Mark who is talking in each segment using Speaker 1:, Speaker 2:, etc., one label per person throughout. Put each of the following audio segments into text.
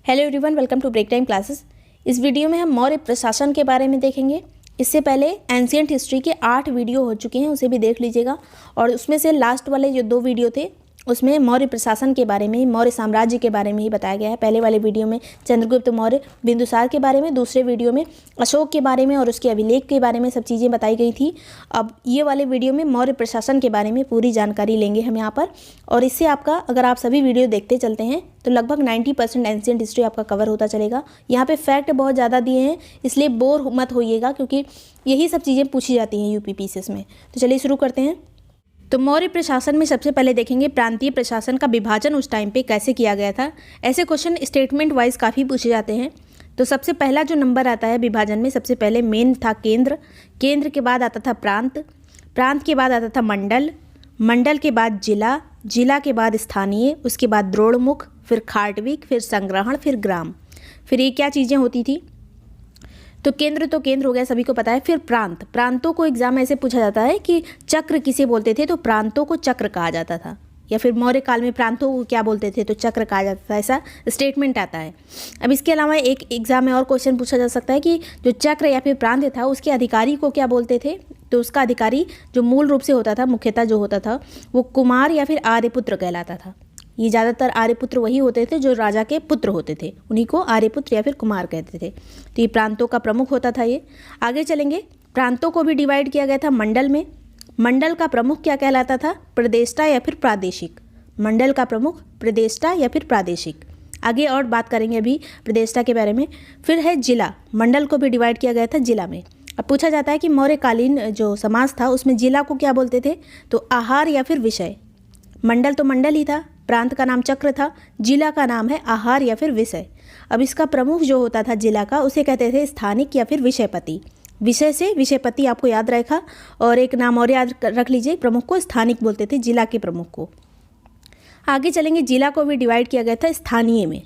Speaker 1: Hello everyone, welcome to break time classes. इस video में हम मौर्य प्रशासन के बारे में देखेंगे। इससे पहले एंशिएंट हिस्ट्री के 8 वीडियो हो चुके हैं, उसे भी देख लीजिएगा। और उसमें से लास्ट वाले जो 2 वीडियो थे उसमें मौर्य प्रशासन के बारे में ही, मौर्य साम्राज्य के बारे में ही बताया गया है। पहले वाले वीडियो में चंद्रगुप्त मौर्य, बिंदुसार के बारे में, दूसरे वीडियो में अशोक के बारे में और उसके अभिलेख के बारे में सब चीज़ें बताई गई थी। अब ये वाले वीडियो में मौर्य प्रशासन के बारे में पूरी जानकारी लेंगे हम यहाँ पर। और इससे आपका, अगर आप सभी वीडियो देखते चलते हैं तो लगभग 90% एंशिएंट हिस्ट्री आपका कवर होता चलेगा। यहाँ पे फैक्ट बहुत ज़्यादा दिए हैं, इसलिए बोर मत होइएगा, क्योंकि यही सब चीज़ें पूछी जाती हैं यूपीपीसीएस में। तो चलिए शुरू करते हैं। तो मौर्य प्रशासन में सबसे पहले देखेंगे प्रांतीय प्रशासन का विभाजन उस टाइम पे कैसे किया गया था। ऐसे क्वेश्चन स्टेटमेंट वाइज काफ़ी पूछे जाते हैं। तो सबसे पहला जो नंबर आता है विभाजन में, सबसे पहले मेन था केंद्र, केंद्र के बाद आता था प्रांत, प्रांत के बाद आता था मंडल, मंडल के बाद जिला, जिला के बाद स्थानीय, उसके बाद द्रोणमुख, फिर खाटविक, फिर संग्रहण, फिर ग्राम। फिर ये क्या चीज़ें होती थी? तो केंद्र हो गया, सभी को पता है। फिर प्रांत, प्रांतों को एग्जाम में ऐसे पूछा जाता है कि चक्र किसे बोलते थे, तो प्रांतों को चक्र कहा जाता था। या फिर मौर्य काल में प्रांतों को क्या बोलते थे, तो चक्र कहा जाता था, ऐसा स्टेटमेंट आता है। अब इसके अलावा एक एग्जाम में और क्वेश्चन पूछा जा सकता है कि जो चक्र या फिर प्रांत था उसके अधिकारी को क्या बोलते थे। तो उसका अधिकारी जो मूल रूप से होता था, मुख्यतः जो होता था, वो कुमार या फिर आर्यपुत्र कहलाता था। ये ज़्यादातर आर्यपुत्र वही होते थे जो राजा के पुत्र होते थे, उन्हीं को आर्यपुत्र या फिर कुमार कहते थे। तो ये प्रांतों का प्रमुख होता था ये। आगे चलेंगे, प्रांतों को भी डिवाइड किया गया था मंडल में। मंडल का प्रमुख क्या कहलाता था? प्रदेष्टा या फिर प्रादेशिक। मंडल का प्रमुख प्रदेष्टा या फिर प्रादेशिक। आगे और बात करेंगे अभी प्रदेष्टा के बारे में। फिर है जिला, मंडल को भी डिवाइड किया गया था जिला में। अब पूछा जाता है कि मौर्यकालीन जो समाज था उसमें जिला को क्या बोलते थे, तो आहार या फिर विषय। मंडल तो मंडल ही था, प्रांत का नाम चक्र था, जिला का नाम है आहार या फिर विषय। अब इसका प्रमुख जो होता था जिला का, उसे कहते थे स्थानिक या फिर विषयपति। विषय से विषयपति आपको याद रखा, और एक नाम और याद रख लीजिए, प्रमुख को स्थानिक बोलते थे, जिला के प्रमुख को। आगे चलेंगे, जिला को भी डिवाइड किया गया था स्थानीय में।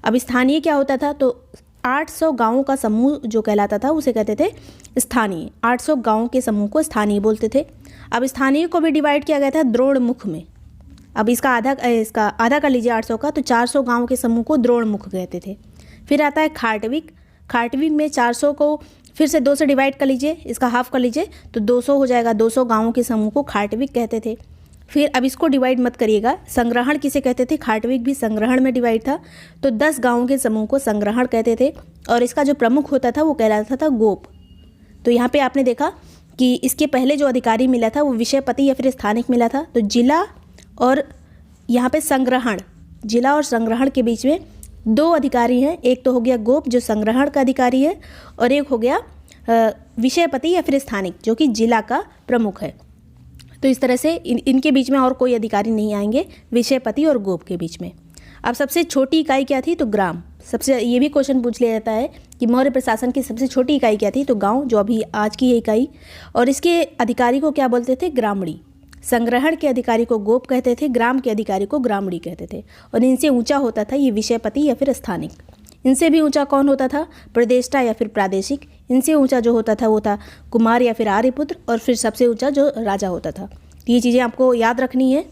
Speaker 1: अब स्थानीय क्या होता था, तो 800 गाँवों का समूह जो कहलाता था उसे कहते थे स्थानीय। 800 गाँवों के समूह को स्थानीय बोलते थे। अब स्थानीय को भी डिवाइड किया गया था द्रोणमुख में। अब इसका आधा कर लीजिए 800 का, तो 400 गाँव के समूह को द्रोणमुख कहते थे। फिर आता है खाटविक, खाटविक में 400 को फिर से 2 से डिवाइड कर लीजिए, इसका हाफ कर लीजिए तो 200 हो जाएगा। 200 गाँवों के समूह को खाटविक कहते थे। फिर अब इसको डिवाइड मत करिएगा, संग्रहण किसे कहते थे? खाटविक भी संग्रहण में डिवाइड था, तो 10 गाँवों के समूह को संग्रहण कहते थे। और इसका जो प्रमुख होता था वो कहलाता था गोप। तो यहाँ पे आपने देखा कि इसके पहले जो अधिकारी मिला था वो विषयपति या फिर स्थानिक मिला था। तो जिला और यहाँ पे संग्रहण, जिला और संग्रहण के बीच में 2 अधिकारी हैं। एक तो हो गया गोप जो संग्रहण का अधिकारी है, और एक हो गया विषयपति या फिर स्थानिक जो कि जिला का प्रमुख है। तो इस तरह से इनके बीच में और कोई अधिकारी नहीं आएंगे, विषयपति और गोप के बीच में। अब सबसे छोटी इकाई क्या थी, तो ग्राम। सबसे ये भी क्वेश्चन पूछ लिया जाता है कि मौर्य प्रशासन की सबसे छोटी इकाई क्या थी, तो गाँव, जो अभी आज की है इकाई। और इसके अधिकारी को क्या बोलते थे? ग्रामणी। संग्रहण के अधिकारी को गोप कहते थे, ग्राम के अधिकारी को ग्रामणी कहते थे। और इनसे ऊंचा होता था ये विषयपति या फिर स्थानिक। इनसे भी ऊंचा कौन होता था? प्रदेष्टा या फिर प्रादेशिक। इनसे ऊंचा जो होता था वो था कुमार या फिर आर्यपुत्र। और फिर सबसे ऊंचा जो राजा होता था। ये चीज़ें आपको याद रखनी है।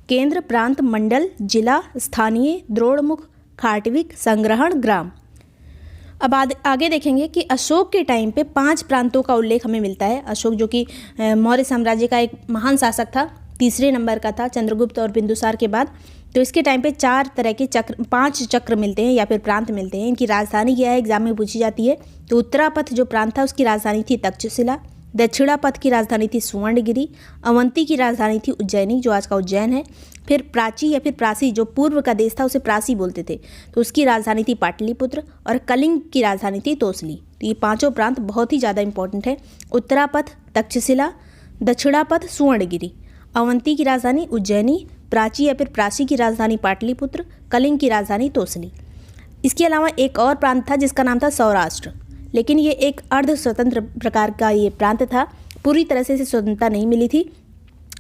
Speaker 1: केंद्र, प्रांत, मंडल, जिला, स्थानीय, द्रोणमुख, खाटविक, संग्रहण, ग्राम। अब आगे देखेंगे कि अशोक के टाइम पे 5 प्रांतों का उल्लेख हमें मिलता है। अशोक जो कि मौर्य साम्राज्य का एक महान शासक था, तीसरे नंबर का था चंद्रगुप्त और बिंदुसार के बाद। तो इसके टाइम पे 4 तरह के चक्र, 5 चक्र मिलते हैं या फिर प्रांत मिलते हैं। इनकी राजधानी क्या है, एग्जाम में पूछी जाती है। तो उत्तरापथ जो प्रांत था उसकी राजधानी थी तक्षशिला, दक्षिणापथ की राजधानी थी सुवर्णगिरी, अवंती की राजधानी थी उज्जैनी जो आज का उज्जैन है। फिर प्राची या फिर प्रासी जो पूर्व का देश था उसे प्रासी बोलते थे, तो उसकी राजधानी थी पाटलिपुत्र। और कलिंग की राजधानी थी तोसली। तो ये 5 प्रांत बहुत ही ज़्यादा इंपॉर्टेंट है। उत्तरापथ तक्षशिला, दक्षिणापथ सुवर्णगिरी, अवंती की राजधानी उज्जैनी, प्राची या फिर प्रासी की राजधानी पाटलिपुत्र, कलिंग की राजधानी तोसली। इसके अलावा एक और प्रांत था जिसका नाम था सौराष्ट्र, लेकिन ये एक अर्ध स्वतंत्र प्रकार का ये प्रांत था, पूरी तरह से इसे स्वतंत्रता नहीं मिली थी।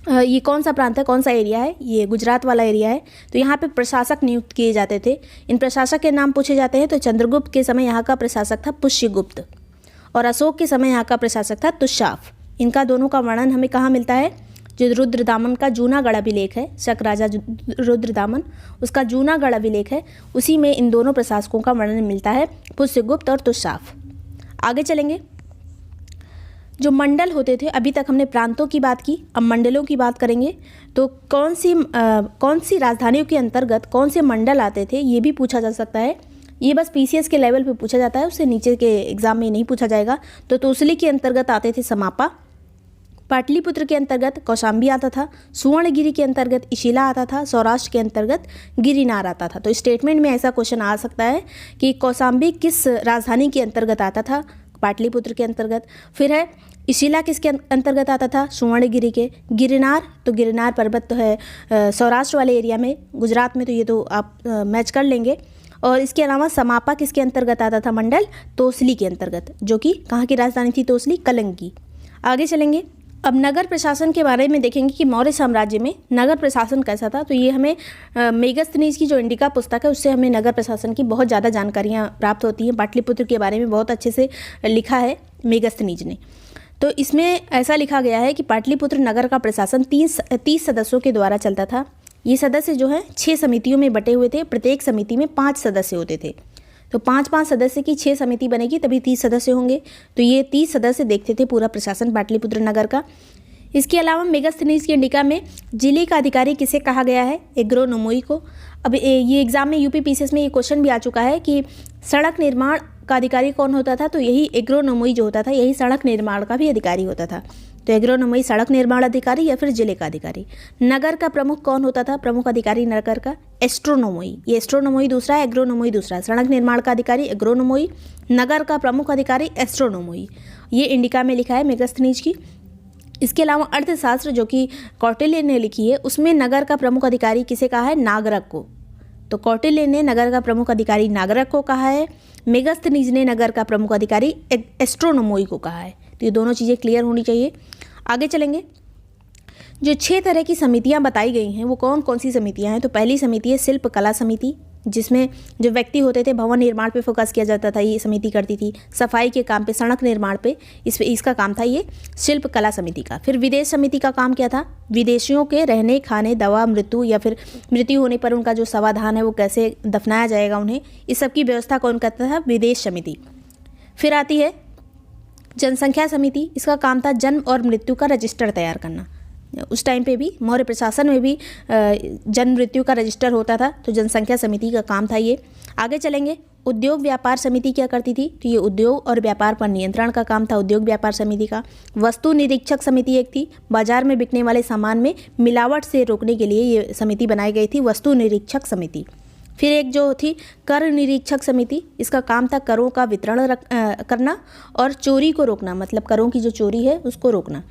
Speaker 1: ये कौन सा प्रांत है, कौन सा एरिया है? ये गुजरात वाला एरिया है। तो यहाँ पे प्रशासक नियुक्त किए जाते थे। इन प्रशासक के नाम पूछे जाते हैं। तो चंद्रगुप्त के समय यहाँ का प्रशासक था पुष्यगुप्त, और अशोक के समय यहाँ का प्रशासक था तुषाफ। इनका दोनों का वर्णन हमें कहाँ मिलता है? जो रुद्रदामन का जूनागढ़ अभिलेख है, शक राजा रुद्रदामन, उसका जूनागढ़ अभिलेख है, उसी में इन दोनों प्रशासकों का वर्णन मिलता है, पुष्यगुप्त और तुषाफ। आगे चलेंगे। जो मंडल होते थे, अभी तक हमने प्रांतों की बात की, अब मंडलों की बात करेंगे। तो कौन सी राजधानियों के अंतर्गत कौन से मंडल आते थे, ये भी पूछा जा सकता है। ये बस पीसीएस के लेवल पे पूछा जाता है, उससे नीचे के एग्जाम में नहीं पूछा जाएगा। तो तोसली के अंतर्गत आते थे समापा, पाटलिपुत्र के अंतर्गत कौशाम्बी आता था, सुवर्णगिरी के अंतर्गत इशिला आता था, सौराष्ट्र के अंतर्गत गिरिनार आता था। तो स्टेटमेंट में ऐसा क्वेश्चन आ सकता है कि कौशाम्बी किस राजधानी के अंतर्गत आता था, पाटलिपुत्र के अंतर्गत। फिर है इशिला किसके अंतर्गत आता था, सुवर्णगिरी के। गिरनार, तो गिरनार पर्वत तो है सौराष्ट्र वाले एरिया में, गुजरात में, तो ये तो आप मैच कर लेंगे। और इसके अलावा समापा किसके अंतर्गत आता था मंडल, तोसली के अंतर्गत, जो कि कहाँ की राजधानी थी, तोसली, कलिंग की। आगे चलेंगे। अब नगर प्रशासन के बारे में देखेंगे कि मौर्य साम्राज्य में नगर प्रशासन कैसा था। तो ये हमें मेगस्थनीज की जो इंडिका पुस्तक है, उससे हमें नगर प्रशासन की बहुत ज़्यादा जानकारियाँ प्राप्त होती हैं। पाटलिपुत्र के बारे में बहुत अच्छे से लिखा है मेगस्थनीज ने। तो इसमें ऐसा लिखा गया है कि पाटलिपुत्र नगर का प्रशासन 30 सदस्यों के द्वारा चलता था। ये सदस्य जो हैं 6 समितियों में बटे हुए थे, प्रत्येक समिति में 5 सदस्य होते थे। तो 5-5 सदस्य की 6 समिति बनेगी, तभी 30 सदस्य होंगे। तो ये 30 सदस्य देखते थे पूरा प्रशासन पाटलिपुत्र नगर का। इसके अलावा मेगस्थनीज की इंडिका में जिले का अधिकारी किसे कहा गया है, एग्रोनोमोई को। अब ये एग्जाम में यूपी पीसीएस में ये क्वेश्चन भी आ चुका है कि सड़क निर्माण का अधिकारी कौन होता था, तो यही एग्रोनोमोई जो होता था, यही सड़क निर्माण का भी अधिकारी होता था। तो एग्रोनोमोई सड़क निर्माण अधिकारी या फिर जिले का अधिकारी। नगर का प्रमुख कौन होता था, प्रमुख अधिकारी नगर का, एस्ट्रोनोमोई। ये एस्ट्रोनोमोई दूसरा है, एग्रोनोमोई दूसरा है। सड़क निर्माण का अधिकारी एग्रोनोमोई, नगर का प्रमुख अधिकारी एस्ट्रोनोमोई। ये इंडिका में लिखा है मेगस्थनीज की। इसके अलावा अर्थशास्त्र जो कि कौटिल्य ने लिखी है, उसमें नगर का प्रमुख अधिकारी किसे कहा है, नागरक को। तो कौटिल्य ने नगर का प्रमुख अधिकारी नागरक को कहा है, मेगस्थनीज ने नगर का प्रमुख अधिकारी एस्ट्रोनोमोई को कहा है। तो ये दोनों चीज़ें क्लियर होनी चाहिए। आगे चलेंगे। जो 6 तरह की समितियां बताई गई हैं, वो कौन कौन सी समितियां हैं। तो पहली समिति है शिल्प कला समिति, जिसमें जो व्यक्ति होते थे भवन निर्माण पे फोकस किया जाता था, ये समिति करती थी। सफाई के काम पे, सड़क निर्माण पे, इसका काम था ये शिल्प कला समिति का। फिर विदेश समिति का काम क्या था, विदेशियों के रहने खाने, दवा, मृत्यु या फिर मृत्यु होने पर उनका जो समाधान है वो कैसे दफनाया जाएगा उन्हें, इस सब की व्यवस्था कौन करता था, विदेश समिति। फिर आती है जनसंख्या समिति, इसका काम था जन्म और मृत्यु का रजिस्टर तैयार करना। उस टाइम पे भी मौर्य प्रशासन में भी जन्म मृत्यु का रजिस्टर होता था, तो जनसंख्या समिति का काम था ये। आगे चलेंगे। उद्योग व्यापार समिति क्या करती थी, तो ये उद्योग और व्यापार पर नियंत्रण का काम था उद्योग व्यापार समिति का। वस्तु निरीक्षक समिति एक थी, बाजार में बिकने वाले सामान में मिलावट से रोकने के लिए ये समिति बनाई गई थी, वस्तु निरीक्षक समिति। फिर एक जो थी कर निरीक्षक समिति, इसका काम था करों का वितरण करना और चोरी को रोकना, मतलब करों की जो चोरी है उसको रोकना।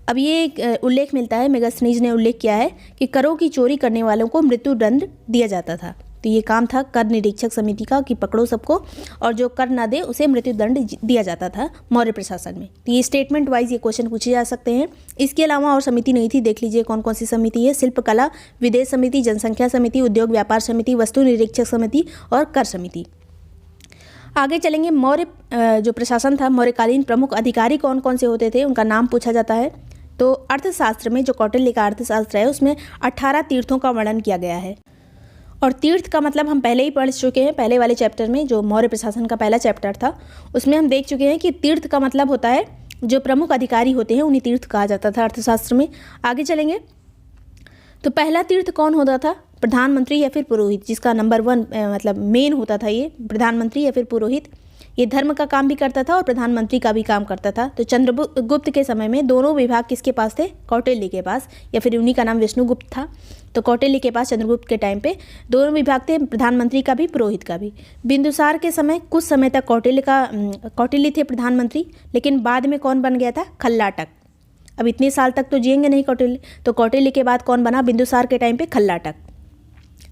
Speaker 1: अब ये उल्लेख मिलता है, मेगस्थनीज ने उल्लेख किया है कि करों की चोरी करने वालों को मृत्यु दंड दिया जाता था। तो ये काम था कर निरीक्षक समिति का कि पकड़ो सबको, और जो कर ना दे उसे मृत्यु दंड दिया जाता था मौर्य प्रशासन में। तो ये स्टेटमेंट वाइज ये क्वेश्चन पूछे जा सकते हैं। इसके अलावा और समिति नहीं थी, देख लीजिए कौन कौन सी समिति है, शिल्प कला, विदेश समिति, जनसंख्या समिति, उद्योग व्यापार समिति, वस्तु निरीक्षक समिति और कर समिति। आगे चलेंगे। मौर्य जो प्रशासन था, मौर्यकालीन प्रमुख अधिकारी कौन कौन से होते थे, उनका नाम पूछा जाता है। तो अर्थशास्त्र में जो कौटिल्य का अर्थशास्त्र है, उसमें 18 तीर्थों का वर्णन किया गया है। और तीर्थ का मतलब हम पहले ही पढ़ चुके हैं, पहले वाले चैप्टर में जो मौर्य प्रशासन का पहला चैप्टर था उसमें हम देख चुके हैं कि तीर्थ का मतलब होता है जो प्रमुख अधिकारी होते हैं, उन्हें तीर्थ कहा जाता था अर्थशास्त्र में। आगे चलेंगे। तो पहला तीर्थ कौन होता था, प्रधानमंत्री या फिर पुरोहित, जिसका नंबर 1 मतलब मेन होता था ये प्रधानमंत्री या फिर पुरोहित। ये धर्म का काम भी करता था और प्रधानमंत्री का भी काम करता था। तो चंद्रगुप्त के समय में दोनों विभाग किसके पास थे, कौटिल्य के पास, या फिर उन्हीं का नाम विष्णुगुप्त था। तो कौटिल्य के पास चंद्रगुप्त के टाइम पे दोनों विभाग थे, प्रधानमंत्री का भी पुरोहित का भी। बिंदुसार के समय कुछ समय तक कौटिल्य थे प्रधानमंत्री, लेकिन बाद में कौन बन गया था, खल्लाटक। अब इतने साल तक तो जिएंगे नहीं कौटिल्य, तो कौटिल्य के बाद कौन बना, बिंदुसार के टाइम पे खल्लाटक।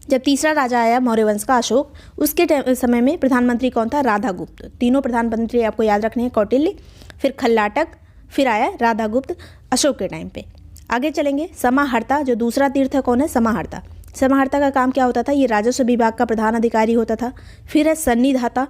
Speaker 1: जब तीसरा राजा आया मौर्य वंश का, अशोक, उसके समय में प्रधानमंत्री कौन था, राधागुप्त। तीनों प्रधानमंत्री आपको याद रखने हैं, कौटिल्य, फिर खल्लाटक, फिर आया राधागुप्त अशोक के टाइम पे। आगे चलेंगे। समाहर्ता जो दूसरा तीर्थ है, कौन है, समाहर्ता। समाहर्ता का काम क्या होता था, ये राजस्व विभाग का प्रधान अधिकारी होता था। फिर है सन्निधाता,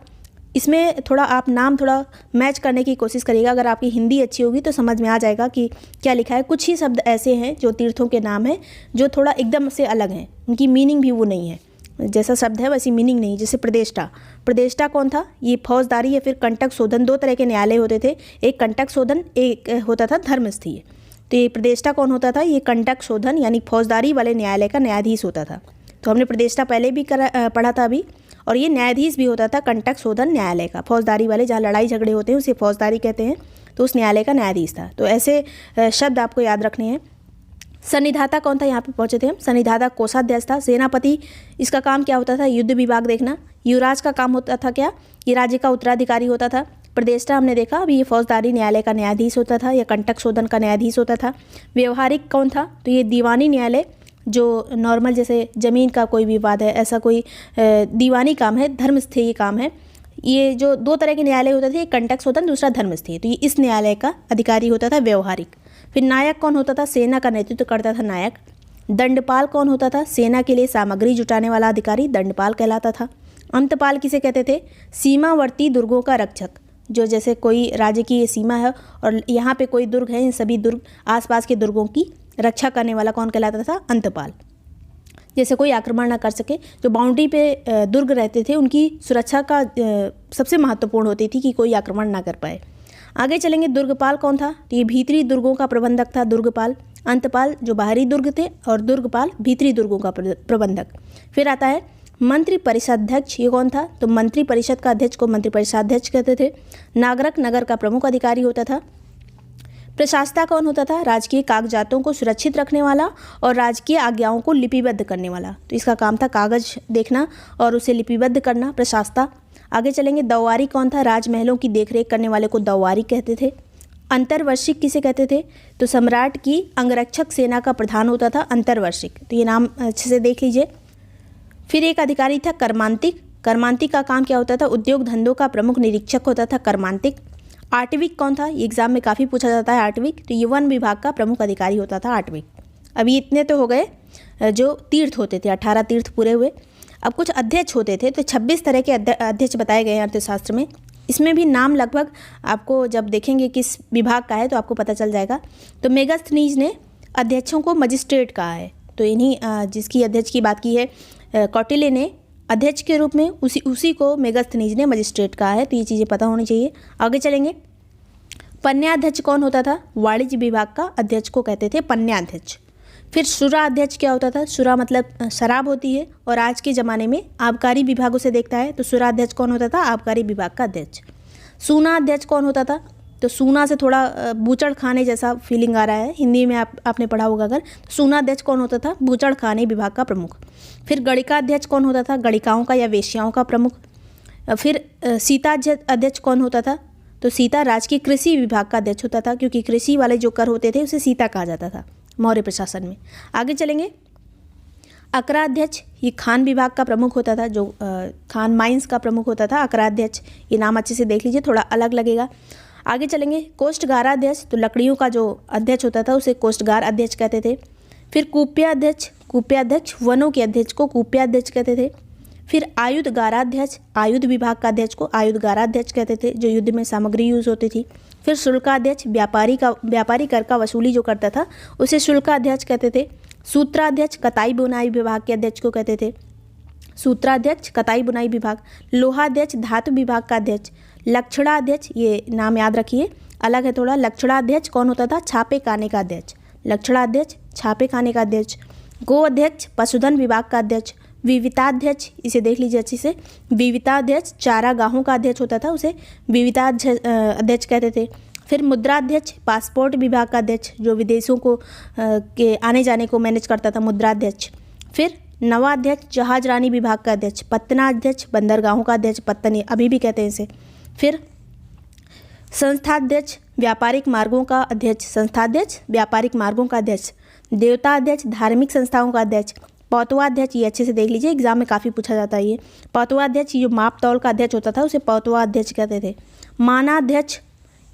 Speaker 1: इसमें थोड़ा आप नाम थोड़ा मैच करने की कोशिश करिएगा। अगर आपकी हिंदी अच्छी होगी तो समझ में आ जाएगा कि क्या लिखा है। कुछ ही शब्द ऐसे हैं जो तीर्थों के नाम हैं जो थोड़ा एकदम से अलग हैं, उनकी मीनिंग भी वो नहीं है, जैसा शब्द है वैसी मीनिंग नहीं। जैसे प्रतिष्ठा, प्रतिष्ठा कौन था? ये फौजदारी या फिर कंटक शोधन, दो तरह के न्यायालय होते थे, एक कंटक शोधन, एक होता था धर्मस्थीय। तो ये प्रतिष्ठा कौन होता था? ये कंटक शोधन यानी फौजदारी वाले न्यायालय का न्यायाधीश होता था। तो हमने प्रतिष्ठा पहले भी पढ़ा था अभी। और ये न्यायाधीश भी होता था कंटक शोधन न्यायालय का, फौजदारी वाले जहाँ लड़ाई झगड़े होते हैं उसे फौजदारी कहते हैं, तो उस न्यायालय का न्यायाधीश था। तो ऐसे शब्द आपको याद रखने हैं। सन्निधाता कौन था? यहाँ पे पहुँचे थे हम। सन्निधाता कोषाध्यक्ष था। सेनापति, इसका काम क्या होता था? युद्ध विभाग देखना। युवराज का काम होता था क्या? ये राज्य का उत्तराधिकारी होता था। प्रतिष्ठा हमने देखा, अभी ये फौजदारी न्यायालय का न्यायाधीश होता था या कंटक शोधन का न्यायाधीश होता था। व्यवहारिक कौन था? तो ये दीवानी न्यायालय, जो नॉर्मल जैसे ज़मीन का कोई विवाद है, ऐसा कोई दीवानी काम है, धर्मस्थेय काम है। ये जो दो तरह के न्यायालय होते थे, एक कंटक शोधन, दूसरा धर्मस्थेय, तो ये इस न्यायालय का अधिकारी होता था व्यवहारिक। फिर नायक कौन होता था? सेना का नेतृत्व करता था नायक। दंडपाल कौन होता था? सेना के लिए सामग्री जुटाने वाला अधिकारी दंडपाल कहलाता था। अंतपाल किसे कहते थे? सीमावर्ती दुर्गों का रक्षक, जो जैसे कोई राज्य की ये सीमा है और यहाँ पे कोई दुर्ग है, इन सभी दुर्ग आसपास के दुर्गों की रक्षा करने वाला कौन कहलाता था? अंतपाल। जैसे कोई आक्रमण ना कर सके, जो बाउंड्री पे दुर्ग रहते थे उनकी सुरक्षा का सबसे महत्वपूर्ण होती थी कि कोई आक्रमण ना कर पाए। आगे चलेंगे। दुर्गपाल कौन था? तो ये भीतरी दुर्गों का प्रबंधक था दुर्गपाल। अंतपाल जो बाहरी दुर्ग थे और दुर्गपाल भीतरी दुर्गों का प्रबंधक। फिर आता है मंत्री परिषदाध्यक्ष, ये कौन था? तो मंत्री परिषद का अध्यक्ष को मंत्री परिषदाध्यक्ष कहते थे। नागरिक नगर का प्रमुख अधिकारी होता था। प्रशासता कौन होता था? राजकीय कागजातों को सुरक्षित रखने वाला और राजकीय आज्ञाओं को लिपिबद्ध करने वाला। तो इसका काम था कागज देखना और उसे लिपिबद्ध करना, प्रशासता। आगे चलेंगे। दौवारी कौन था? राजमहलों की देखरेख करने वाले को दौवारी कहते थे। अंतर्वर्षिक किसे कहते थे? तो सम्राट की अंगरक्षक सेना का प्रधान होता था अंतर्वर्षिक। तो ये नाम अच्छे से देख लीजिए। फिर एक अधिकारी था कर्मांतिक। कर्मांतिक का काम क्या होता था? उद्योग धंधों का प्रमुख निरीक्षक होता था कर्मांतिक। आटविक कौन था? ये एग्जाम में काफ़ी पूछा जाता है आटविक। तो ये वन विभाग का प्रमुख अधिकारी होता था आटविक। अभी इतने तो हो गए जो तीर्थ होते थे, 18 तीर्थ पूरे हुए। अब कुछ अध्यक्ष होते थे, तो 26 तरह के अध्यक्ष बताए गए हैं अर्थशास्त्र में। इसमें भी नाम लगभग आपको जब देखेंगे किस विभाग का है तो आपको पता चल जाएगा। तो मेगास्थनीज ने अध्यक्षों को मजिस्ट्रेट कहा है। तो इन्हीं जिसकी अध्यक्ष की बात की है कौटिल्य ने, अध्यक्ष के रूप में उसी को मेगास्थनीज ने मजिस्ट्रेट कहा है। तो ये चीज़ें पता होनी चाहिए। आगे चलेंगे। पन्याध्यक्ष कौन होता था? वाणिज्य विभाग का अध्यक्ष को कहते थे पन्याध्यक्ष। फिर शुरा अध्यक्ष क्या होता था? शुरा मतलब शराब होती है और आज के ज़माने में आबकारी विभाग उसे देखता है। तो शुरा अध्यक्ष कौन होता था? आबकारी विभाग का अध्यक्ष। सूना अध्यक्ष कौन होता था? तो सूना से थोड़ा बूचड़ खाने जैसा फीलिंग आ रहा है, हिंदी में आपने पढ़ा होगा अगर। तो सूना अध्यक्ष कौन होता था? बूचड़ खाने विभाग का प्रमुख। फिर गणिका अध्यक्ष कौन होता था? गणिकाओं का या वेश्याओं का प्रमुख। फिर सीता अध्यक्ष कौन होता था? तो सीता राजकीय कृषि विभाग का अध्यक्ष होता था, क्योंकि कृषि वाले जो कर होते थे उसे सीता कहा जाता था मौर्य प्रशासन में। आगे चलेंगे। अकराध्यक्ष, ये खान विभाग का प्रमुख होता था, जो खान माइंस का प्रमुख होता था अकराध्यक्ष। ये नाम अच्छे से देख लीजिए, थोड़ा अलग लगेगा। आगे चलेंगे। कोष्ठगाराध्यक्ष, तो लकड़ियों का जो अध्यक्ष होता था उसे कोष्ठगार अध्यक्ष कहते थे। फिर कूप्याध्यक्ष, कूप्याध्यक्ष वनों के अध्यक्ष को कूप्याध्यक्ष कहते थे। फिर आयुधगाराध्यक्ष, आयुध विभाग का अध्यक्ष को आयुधगाराध्यक्ष कहते थे, जो युद्ध में सामग्री यूज होती थी। फिर शुल्काध्यक्ष, व्यापारी कर का वसूली जो करता था उसे शुल्काध्यक्ष कहते थे। सूत्राध्यक्ष, कताई बुनाई विभाग के अध्यक्ष को कहते थे सूत्राध्यक्ष, कताई बुनाई विभाग। लोहाध्यक्ष, धातु विभाग का अध्यक्ष। लक्षणाध्यक्ष, ये नाम याद रखिए, अलग है थोड़ा। लक्षणाध्यक्ष कौन होता था? छापे खाने का अध्यक्ष। लक्षणाध्यक्ष छापे खाने का अध्यक्ष। गो अध्यक्ष, पशुधन विभाग का अध्यक्ष। विविताध्यक्ष, इसे देख लीजिए अच्छे से। विविताध्यक्ष चारागाहों का अध्यक्ष होता था, उसे विविताध्यक्ष कहते थे। फिर मुद्राध्यक्ष, पासपोर्ट विभाग का अध्यक्ष, जो विदेशों को के आने जाने को मैनेज करता था, मुद्राध्यक्ष। फिर नवाध्यक्ष, जहाजरानी विभाग का अध्यक्ष। पत्तनाध्यक्ष, बंदरगाहों का अध्यक्ष, पत्तन अभी भी कहते हैं इसे। फिर संस्थाध्यक्ष, व्यापारिक मार्गों का अध्यक्ष। संस्थाध्यक्ष व्यापारिक मार्गों का अध्यक्ष। देवताध्यक्ष, धार्मिक संस्थाओं का अध्यक्ष। पौतवाध्यक्ष, ये अच्छे से देख लीजिए, एग्जाम में काफ़ी पूछा जाता है ये। पौतवाध्यक्ष, जो माप तौल का अध्यक्ष होता था उसे पौतवाध्यक्ष कहते थे। मानाध्यक्ष,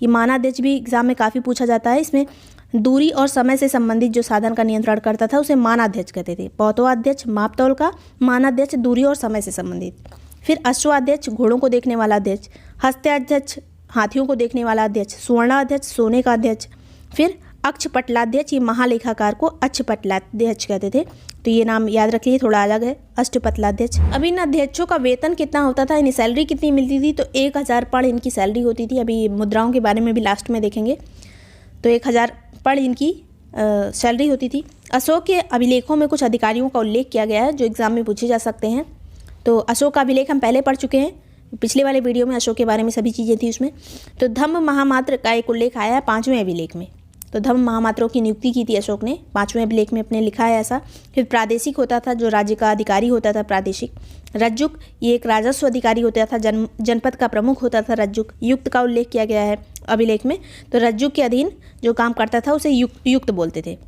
Speaker 1: ये मानाध्यक्ष भी एग्जाम में काफ़ी पूछा जाता है। इसमें दूरी और समय से संबंधित जो साधन का नियंत्रण करता था उसे मानाध्यक्ष कहते थे। पौतवाध्यक्ष माप तौल का, मानाध्यक्ष दूरी और समय से संबंधित। फिर अश्वाध्यक्ष घोड़ों को देखने वाला अध्यक्ष, हस्त्याध्यक्ष हाथियों को देखने वाला अध्यक्ष, स्वर्णाध्यक्ष सोने का अध्यक्ष, फिर अक्षपटलाध्यक्ष, ये महालेखाकार को अक्षपटलाध्यक्ष कहते थे। तो ये नाम याद रखिए, थोड़ा अलग है, अष्टपटलाध्यक्ष। अब इन अध्यक्षों का वेतन कितना होता था, इन्हें सैलरी कितनी मिलती थी, तो 1000 पर्ण इनकी सैलरी होती थी। अभी मुद्राओं के बारे में भी लास्ट में देखेंगे। तो 1000 पर्ण इनकी सैलरी होती थी। अशोक के अभिलेखों में कुछ अधिकारियों का उल्लेख किया गया है जो एग्जाम में पूछे जा सकते हैं। तो अशोक का अभिलेख हम पहले पढ़ चुके हैं, पिछले वाले वीडियो में अशोक के बारे में सभी चीज़ें थी उसमें। तो धम्म महामात्र का एक उल्लेख आया है 5वें अभिलेख में। तो धम्म महामात्रों की नियुक्ति की थी अशोक ने, 5वें अभिलेख में अपने लिखा है ऐसा। फिर प्रादेशिक होता था, जो राज्य का अधिकारी होता था प्रादेशिक। रज्जुक, ये एक राजस्व अधिकारी होता था, जनपद का प्रमुख होता था रज्जुक। युक्त का उल्लेख किया गया है अभिलेख में। तो रज्जुक के अधीन जो काम करता था उसे युक्त बोलते थे।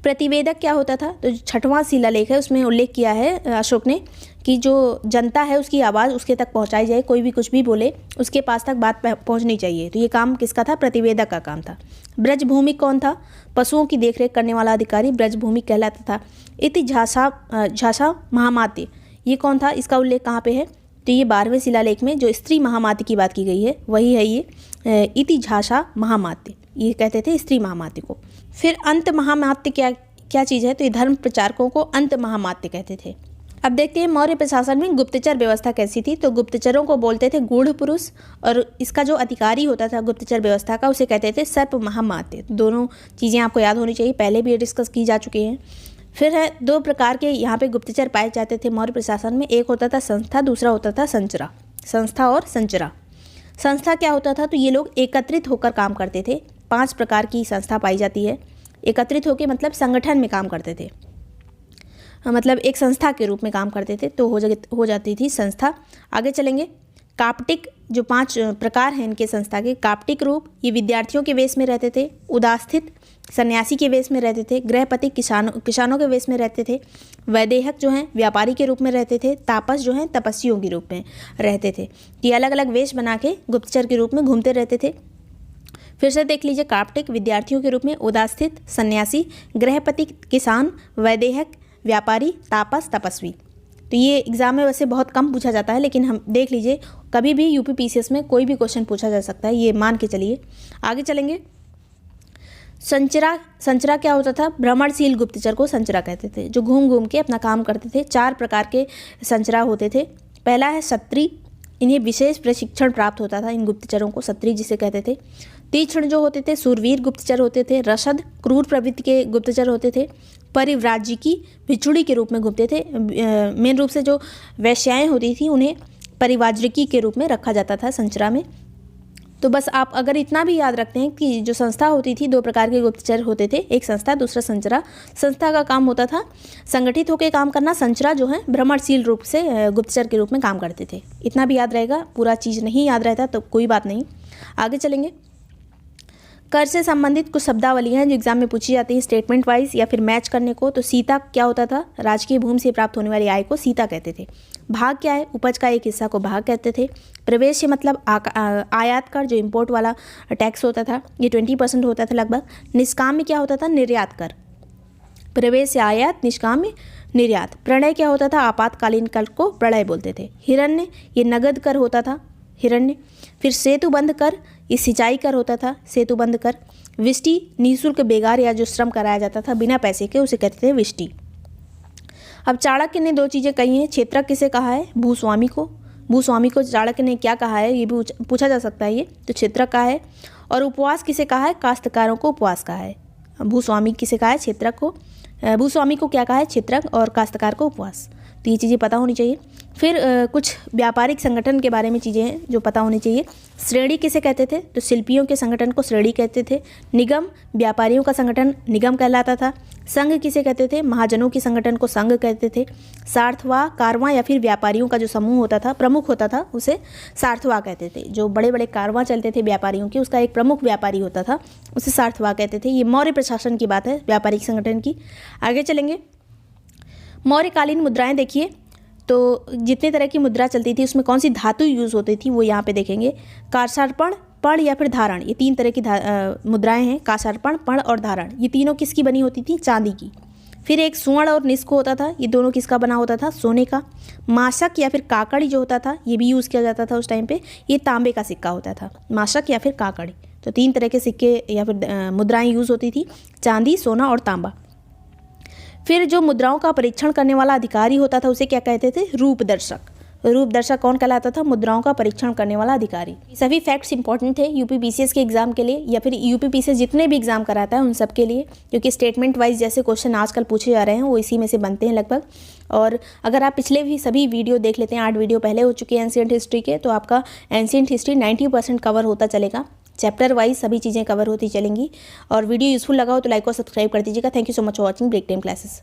Speaker 1: प्रतिवेदक क्या होता था, तो 6वां शिलालेख है उसमें उल्लेख किया है अशोक ने कि जो जनता है उसकी आवाज़ उसके तक पहुंचाई जाए, कोई भी कुछ भी बोले उसके पास तक बात पहुंचनी चाहिए। तो ये काम किसका था, प्रतिवेदक का काम था। ब्रजभूमिक कौन था, पशुओं की देखरेख करने वाला अधिकारी ब्रजभूमिक कहलाता था। इति झासा महामात्य, ये कौन था, इसका उल्लेख कहाँ पे है, तो ये 12वें शिलालेख में जो स्त्री महामात्य की बात की गई है वही है ये। इति झासा महामात्य, ये कहते थे स्त्री महामात्य को। फिर अंत महामात्य क्या चीज़ है, तो ये धर्म प्रचारकों को अंत महामात्य कहते थे। अब देखते हैं मौर्य प्रशासन में गुप्तचर व्यवस्था कैसी थी। तो गुप्तचरों को बोलते थे गूढ़ पुरुष, और इसका जो अधिकारी होता था गुप्तचर व्यवस्था का उसे कहते थे सर्प महामात्य। दोनों चीज़ें आपको याद होनी चाहिए, पहले भी ये डिस्कस की जा चुकी हैं। फिर है 2 प्रकार के यहाँ पे गुप्तचर पाए जाते थे मौर्य प्रशासन में। एक होता था संस्था, दूसरा होता था संचरा। संस्था और संचरा। संस्था क्या होता था, तो ये लोग एकत्रित होकर काम करते थे। 5 प्रकार की संस्था पाई जाती है। एकत्रित होकर मतलब संगठन में काम करते थे, मतलब एक संस्था के रूप में काम करते थे, तो हो जाती थी संस्था। आगे चलेंगे। काप्टिक, जो 5 प्रकार हैं इनके संस्था के। काप्टिक रूप, ये विद्यार्थियों के वेश में रहते थे। उदास्थित, सन्यासी के वेश में रहते थे। गृहपति, किसानों के वेश में रहते थे। वैदेहक जो हैं व्यापारी के रूप में रहते थे। तापस जो हैं तपस्वियों के रूप में रहते थे। ये अलग अलग वेश बना के गुप्तचर के रूप में घूमते रहते थे। फिर से देख लीजिए, काप्टिक विद्यार्थियों के रूप में, उदास्थित सन्यासी, गृहपति किसान, वैदेहक व्यापारी, तापस तपस्वी। तो ये एग्जाम में वैसे बहुत कम पूछा जाता है, लेकिन हम देख लीजिए कभी भी यूपी पीसीएस में कोई भी क्वेश्चन पूछा जा सकता है, ये मान के चलिए। आगे चलेंगे। संचरा क्या होता था, भ्रमणशील गुप्तचर को संचरा कहते थे, जो घूम घूम के अपना काम करते थे। 4 प्रकार के संचरा होते थे। पहला है सत्री, इन्हें विशेष प्रशिक्षण प्राप्त होता था, इन गुप्तचरों को सत्री जिसे कहते थे। तीक्ष्ण जो होते थे सूरवीर गुप्तचर होते थे। रसद, क्रूर प्रवृत्ति के गुप्तचर होते थे। परिव्राजिकी, भिक्षुड़ी के रूप में घूमते थे। मेन रूप से जो वैश्याएँ होती थी उन्हें परिवाजरिकी के रूप में रखा जाता था संचरा में। तो बस आप अगर इतना भी याद रखते हैं कि जो संस्था होती थी 2 प्रकार के गुप्तचर होते थे, एक संस्था दूसरा संचरा। संस्था का काम होता था संगठित होकर काम करना, संचरा जो है भ्रमणशील रूप से गुप्तचर के रूप में काम करते थे। इतना भी याद रहेगा, पूरा चीज़ नहीं याद रहता तो कोई बात नहीं। आगे चलेंगे। कर से संबंधित कुछ शब्दावलियाँ हैं जो एग्जाम में पूछी जाती है स्टेटमेंट वाइज या फिर मैच करने को। तो सीता क्या होता था, राजकीय भूमि से प्राप्त होने वाली आय को सीता कहते थे। भाग क्या है, उपज का एक हिस्सा को भाग कहते थे। प्रवेश मतलब आयात कर, जो इम्पोर्ट वाला टैक्स होता था, ये 20% होता था लगभग। निष्काम्य क्या होता था, निर्यात कर। प्रवेश से आयात, निष्काम्य निर्यात। प्रणय क्या होता था, आपातकालीन कर को प्रणय बोलते थे। हिरण्य, ये नगद कर होता था, हिरण्य। फिर सेतुबंध कर, ये सिंचाई कर होता था, सेतुबंध कर। विष्टि, निःशुल्क बेगार या जो श्रम कराया जाता था बिना पैसे के, उसे कहते थे विष्टि। अब चाणक्य ने 2 चीज़ें कही हैं। क्षेत्रक किसे कहा है, भूस्वामी को। भूस्वामी को चाणक्य ने क्या कहा है, ये भी पूछा जा सकता है, ये तो क्षेत्रक कहा है। और उपवास किसे कहा है, काश्तकारों को उपवास कहा है। भूस्वामी किसे कहा है, क्षेत्रक को। भूस्वामी को क्या कहा है, क्षेत्रक, और काश्तकार को उपवास। तो ये चीज़ें पता होनी चाहिए। फिर कुछ व्यापारिक संगठन के बारे में चीज़ें हैं जो पता होनी चाहिए। श्रेणी किसे कहते थे, तो शिल्पियों के संगठन को श्रेणी कहते थे। निगम, व्यापारियों का संगठन निगम कहलाता था। संघ किसे कहते थे, महाजनों के संगठन को संघ कहते थे। सार्थवाह, कारवां या फिर व्यापारियों का जो समूह होता था, प्रमुख होता था, उसे सार्थवाह कहते थे। जो बड़े बड़े कारवां चलते थे व्यापारियों के, उसका एक प्रमुख व्यापारी होता था, उसे सार्थवाह कहते थे। ये मौर्य प्रशासन की बात है, व्यापारिक संगठन की। आगे चलेंगे। मौर्यकालीन मुद्राएं देखिए, तो जितने तरह की मुद्रा चलती थी उसमें कौन सी धातु यूज़ होती थी वो यहाँ पे देखेंगे। काशार्पण, पण या फिर धारण, ये 3 तरह की मुद्राएं हैं। काशार्पण, पण और धारण, ये तीनों किसकी बनी होती थी, चांदी की। फिर एक स्वर्ण और निस्क होता था, ये दोनों किसका बना होता था? सोने का। माशक या फिर काकड़ी जो होता था ये भी यूज़ किया जाता था उस टाइम पे, ये तांबे का सिक्का होता था, माशक या फिर काकड़ी। तो 3 तरह के सिक्के या फिर मुद्राएं यूज़ होती थी, चांदी, सोना और तांबा। फिर जो मुद्राओं का परीक्षण करने वाला अधिकारी होता था उसे क्या कहते थे? रूपदर्शक। रूपदर्शक कौन कहलाता था? मुद्राओं का परीक्षण करने वाला अधिकारी। सभी फैक्ट्स इंपॉर्टेंट थे यूपी पीसीएस के एग्जाम के लिए, या फिर यूपी पीसीएस जितने भी एग्जाम कराता है उन सब के लिए, क्योंकि स्टेटमेंट वाइज जैसे क्वेश्चन आजकल पूछे जा रहे हैं वो इसी में से बनते हैं लगभग। और अगर आप पिछले भी सभी वीडियो देख लेते हैं, 8 वीडियो पहले हो चुके हैं एंशिएंट हिस्ट्री के, तो आपका एंशिएंट हिस्ट्री 90% कवर होता चलेगा। चैप्टर वाइज सभी चीज़ें कवर होती चलेंगी। और वीडियो यूजफुल लगा हो तो लाइक और सब्सक्राइब कर दीजिएगा। Thank you so much for watching break time classes.